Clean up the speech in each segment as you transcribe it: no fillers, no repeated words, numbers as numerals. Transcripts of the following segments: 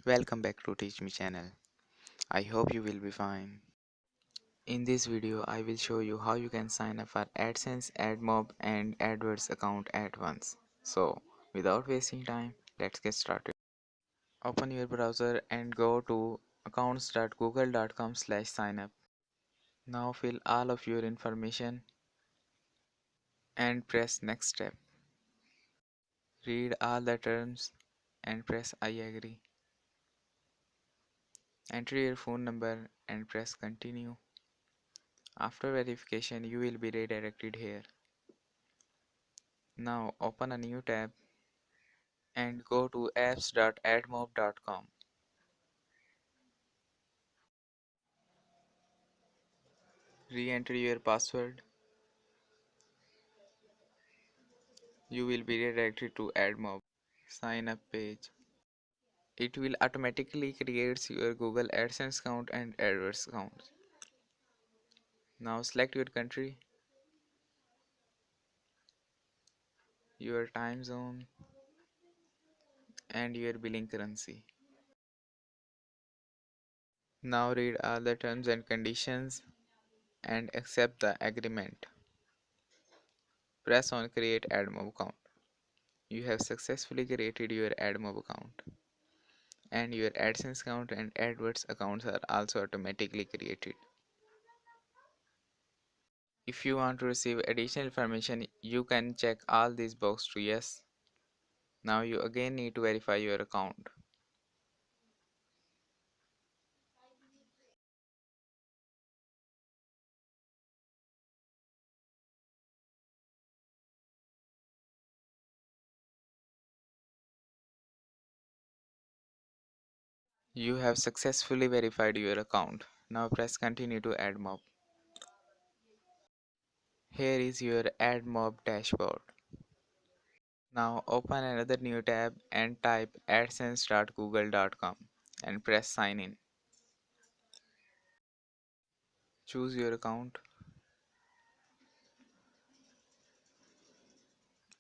Welcome back to Teach Me channel. I hope you will be fine. In this video, I will show you how you can sign up for AdSense, Admob and AdWords account at once. So, without wasting time, let's get started. Open your browser and go to accounts.google.com/signup. Now fill all of your information and press next step. Read all the terms and press I agree. Enter your phone number and press continue. After verification, you will be redirected here. Now open a new tab and go to apps.admob.com. Re-enter your password. You will be redirected to Admob sign up page. It will automatically create your Google AdSense account and AdWords account. Now select your country, your time zone, and your billing currency. Now read all the terms and conditions and accept the agreement. Press on create Admob account. You have successfully created your Admob account, and your AdSense account and AdWords accounts are also automatically created. If you want to receive additional information, you can check all these boxes to yes. Now you again need to verify your account. You have successfully verified your account. Now press continue to Admob. Here is your Admob dashboard. Now open another new tab and type adsense.google.com and press sign in. Choose your account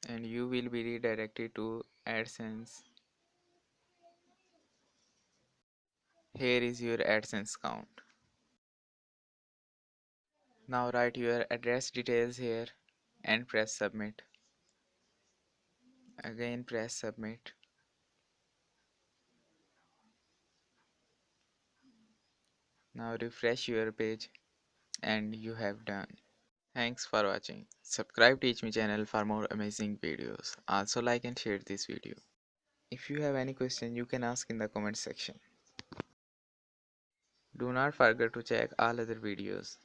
and you will be redirected to AdSense. Here is your AdSense account. Now write your address details here and press submit. Again press submit. Now refresh your page and you have done. Thanks for watching. Subscribe Teach Me channel for more amazing videos. Also like and share this video. If you have any question, you can ask in the comment section. Do not forget to check all other videos.